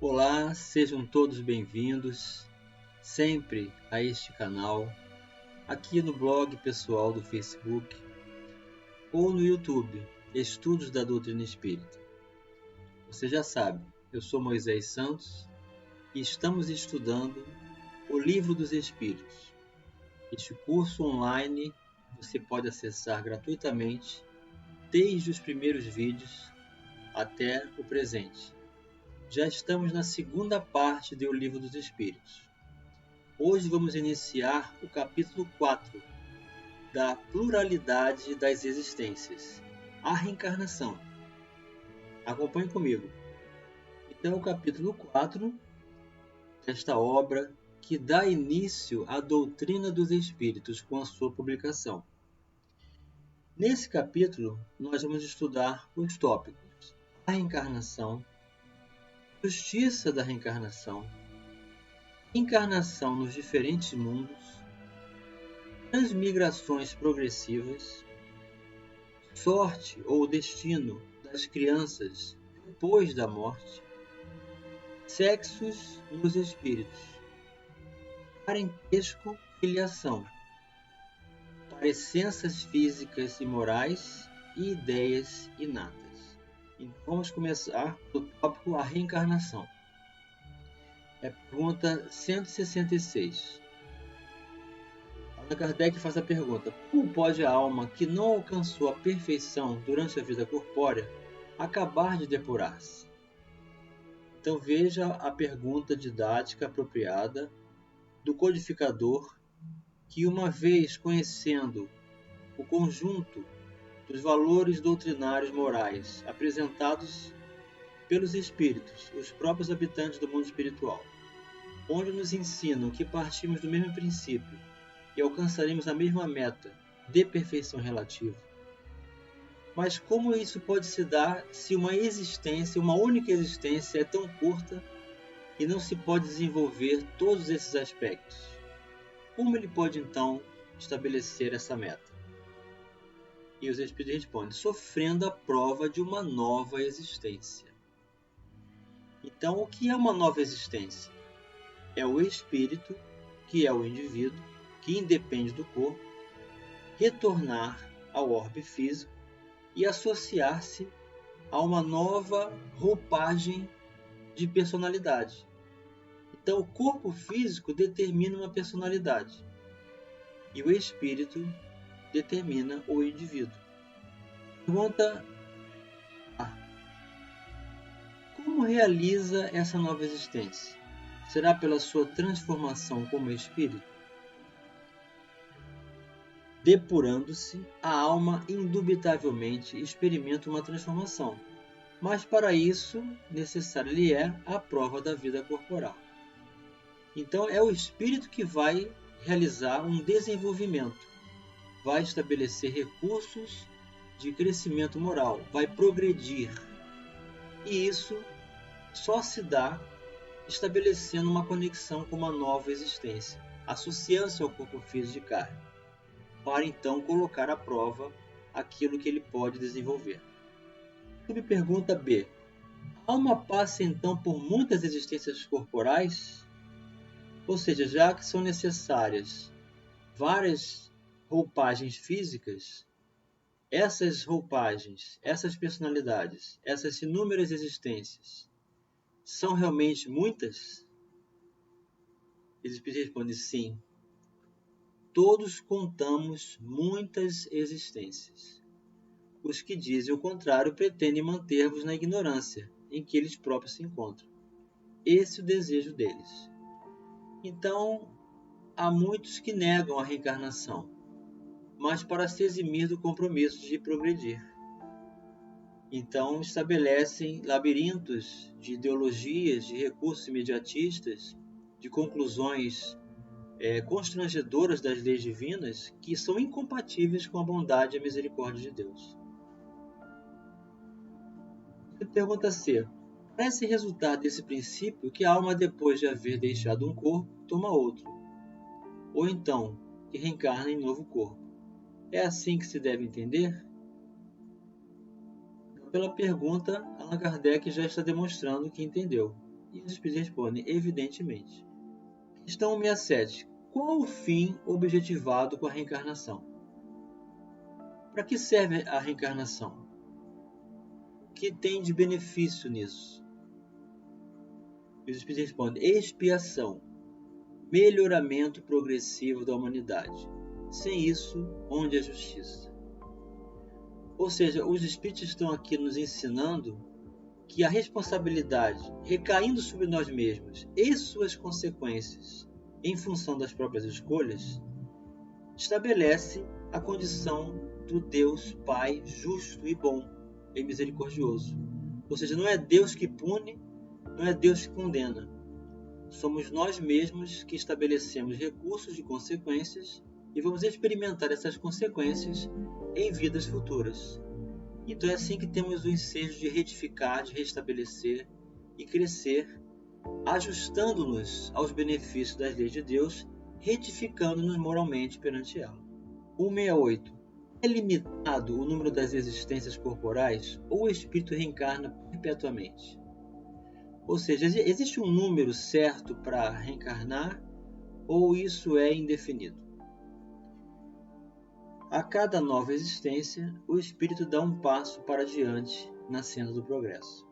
Olá, sejam todos bem-vindos sempre a este canal, aqui no blog pessoal do Facebook ou no YouTube, Estudos da Doutrina Espírita. Você já sabe, eu sou Moisés Santos e estamos estudando o Livro dos Espíritos. Este curso online você pode acessar gratuitamente desde os primeiros vídeos até o presente. Já estamos na segunda parte do Livro dos Espíritos. Hoje vamos iniciar o capítulo 4 da pluralidade das existências, a reencarnação. Acompanhe comigo. Então, o capítulo 4 desta obra que dá início à doutrina dos Espíritos com a sua publicação. Nesse capítulo, nós vamos estudar os tópicos: a reencarnação, justiça da reencarnação, encarnação nos diferentes mundos, transmigrações progressivas, sorte ou destino das crianças depois da morte, sexos nos espíritos, parentesco, filiação, parecenças físicas e morais e ideias inatas. Então vamos começar do tópico a reencarnação. É a pergunta 166. Allan Kardec faz a pergunta: como pode a alma que não alcançou a perfeição durante a vida corpórea acabar de depurar-se? Então veja a pergunta didática apropriada do codificador, que, uma vez conhecendo o conjunto dos valores doutrinários morais apresentados pelos espíritos, os próprios habitantes do mundo espiritual, onde nos ensinam que partimos do mesmo princípio e alcançaremos a mesma meta de perfeição relativa. Mas como isso pode se dar se uma única existência é tão curta e não se pode desenvolver todos esses aspectos? Como ele pode então estabelecer essa meta? E os Espíritos respondem: sofrendo a prova de uma nova existência. Então, o que é uma nova existência? É o espírito, que é o indivíduo, que independe do corpo, retornar ao orbe físico e associar-se a uma nova roupagem de personalidade. Então, o corpo físico determina uma personalidade e o espírito determina o indivíduo. Pergunta A: como realiza essa nova existência? Será pela sua transformação como espírito? Depurando-se, a alma indubitavelmente experimenta uma transformação, mas para isso necessária lhe é a prova da vida corporal. Então é o espírito que vai realizar um desenvolvimento, vai estabelecer recursos de crescimento moral, vai progredir. E isso só se dá estabelecendo uma conexão com uma nova existência, associando-se ao corpo físico de carne, para então colocar à prova aquilo que ele pode desenvolver. Subpergunta B: a alma passa então por muitas existências corporais? Ou seja, já que são necessárias várias roupagens físicas, essas roupagens, essas personalidades, essas inúmeras existências, são realmente muitas? Os Espíritos respondem: sim. Todos contamos muitas existências. Os que dizem o contrário pretendem manter-vos na ignorância em que eles próprios se encontram. Esse é o desejo deles. Então, há muitos que negam a reencarnação, mas para se eximir do compromisso de progredir. Então, estabelecem labirintos de ideologias, de recursos imediatistas, de conclusões constrangedoras das leis divinas, que são incompatíveis com a bondade e a misericórdia de Deus. Pergunta C: parece resultar desse princípio que a alma, depois de haver deixado um corpo, toma outro, ou então que reencarna em novo corpo. É assim que se deve entender? Pela pergunta, Allan Kardec já está demonstrando que entendeu. E os espíritos respondem: evidentemente. Questão 167. Qual o fim objetivado com a reencarnação? Para que serve a reencarnação? O que tem de benefício nisso? E os espíritos respondem: expiação, melhoramento progressivo da humanidade. Sem isso, onde a justiça? Ou seja, os espíritos estão aqui nos ensinando que a responsabilidade recaindo sobre nós mesmos e suas consequências em função das próprias escolhas estabelece a condição do Deus Pai justo e bom e misericordioso. Ou seja, não é Deus que pune, não é Deus que condena. Somos nós mesmos que estabelecemos recursos de consequências e vamos experimentar essas consequências em vidas futuras. Então é assim que temos o ensejo de retificar, de restabelecer e crescer, ajustando-nos aos benefícios das leis de Deus, retificando-nos moralmente perante ela. 168. É limitado o número das existências corporais ou o espírito reencarna perpetuamente? Ou seja, existe um número certo para reencarnar ou isso é indefinido? A cada nova existência, o espírito dá um passo para diante na senda do progresso.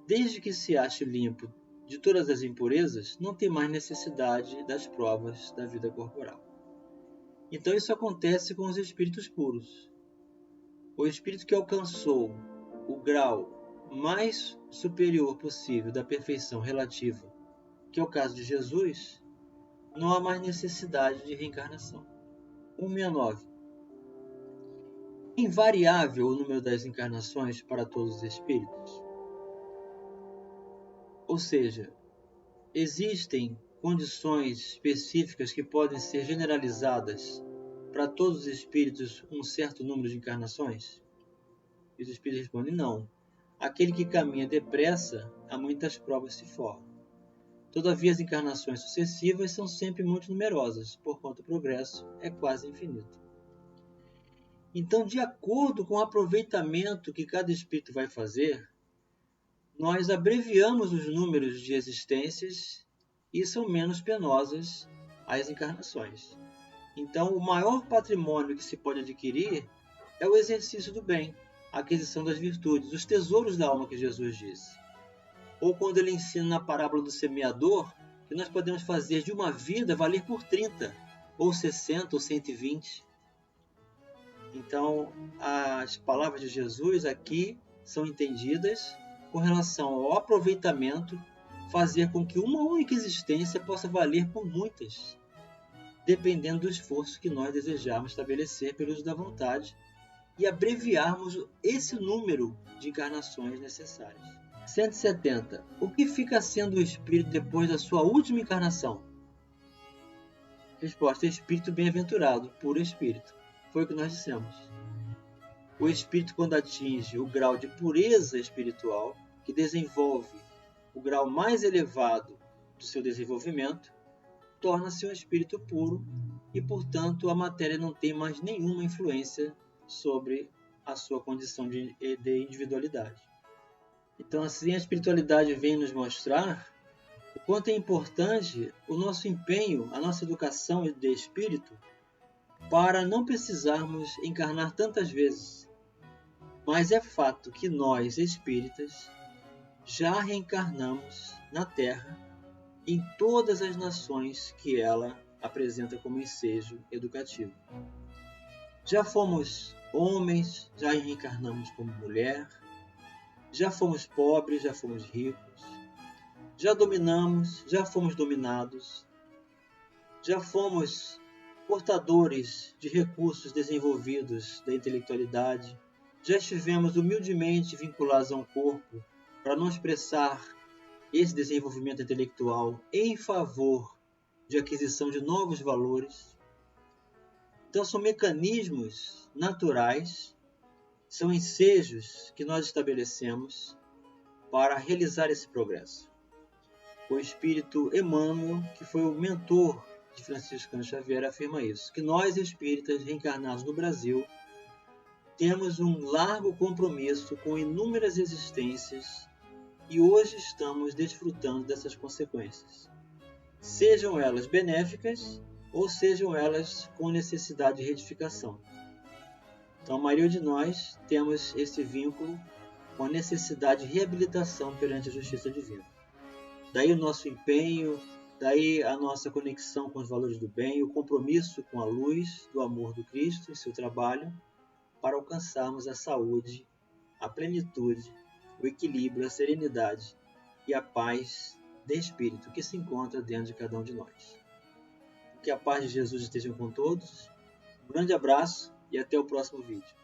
Desde que se ache limpo de todas as impurezas, não tem mais necessidade das provas da vida corporal. Então isso acontece com os espíritos puros. O espírito que alcançou o grau mais superior possível da perfeição relativa, que é o caso de Jesus, não há mais necessidade de reencarnação. 169. Invariável o número das encarnações para todos os espíritos? Ou seja, existem condições específicas que podem ser generalizadas para todos os espíritos um certo número de encarnações? E os espíritos respondem: não. Aquele que caminha depressa, a muitas provas se forra. Todavia, as encarnações sucessivas são sempre muito numerosas, porquanto o progresso é quase infinito. Então, de acordo com o aproveitamento que cada espírito vai fazer, nós abreviamos os números de existências e são menos penosas as encarnações. Então, o maior patrimônio que se pode adquirir é o exercício do bem, a aquisição das virtudes, os tesouros da alma que Jesus disse. Ou quando ele ensina na parábola do semeador, que nós podemos fazer de uma vida valer por 30, ou 60, ou 120. Então, as palavras de Jesus aqui são entendidas com relação ao aproveitamento, fazer com que uma única existência possa valer por muitas, dependendo do esforço que nós desejarmos estabelecer pelo uso da vontade e abreviarmos esse número de encarnações necessárias. 170. O que fica sendo o espírito depois da sua última encarnação? Resposta: espírito bem-aventurado, puro espírito. Foi o que nós dissemos. O espírito, quando atinge o grau de pureza espiritual, que desenvolve o grau mais elevado do seu desenvolvimento, torna-se um espírito puro e, portanto, a matéria não tem mais nenhuma influência sobre a sua condição de individualidade. Então, assim, a espiritualidade vem nos mostrar o quanto é importante o nosso empenho, a nossa educação de espírito, para não precisarmos encarnar tantas vezes. Mas é fato que nós, espíritas, já reencarnamos na Terra em todas as nações que ela apresenta como ensejo educativo. Já fomos homens, já reencarnamos como mulher, já fomos pobres, já fomos ricos, já dominamos, já fomos dominados, já fomos portadores de recursos desenvolvidos da intelectualidade, já estivemos humildemente vinculados a um corpo para não expressar esse desenvolvimento intelectual em favor de aquisição de novos valores. Então são mecanismos naturais, são ensejos que nós estabelecemos para realizar esse progresso. O espírito Emmanuel, que foi o mentor de Francisco Cândido Xavier, afirma isso, que nós espíritas reencarnados no Brasil temos um largo compromisso com inúmeras existências e hoje estamos desfrutando dessas consequências, sejam elas benéficas ou sejam elas com necessidade de retificação. Então, a maioria de nós temos esse vínculo com a necessidade de reabilitação perante a justiça divina. Daí o nosso empenho, daí a nossa conexão com os valores do bem, o compromisso com a luz do amor do Cristo em seu trabalho, para alcançarmos a saúde, a plenitude, o equilíbrio, a serenidade e a paz de espírito que se encontra dentro de cada um de nós. Que a paz de Jesus esteja com todos. Um grande abraço e até o próximo vídeo.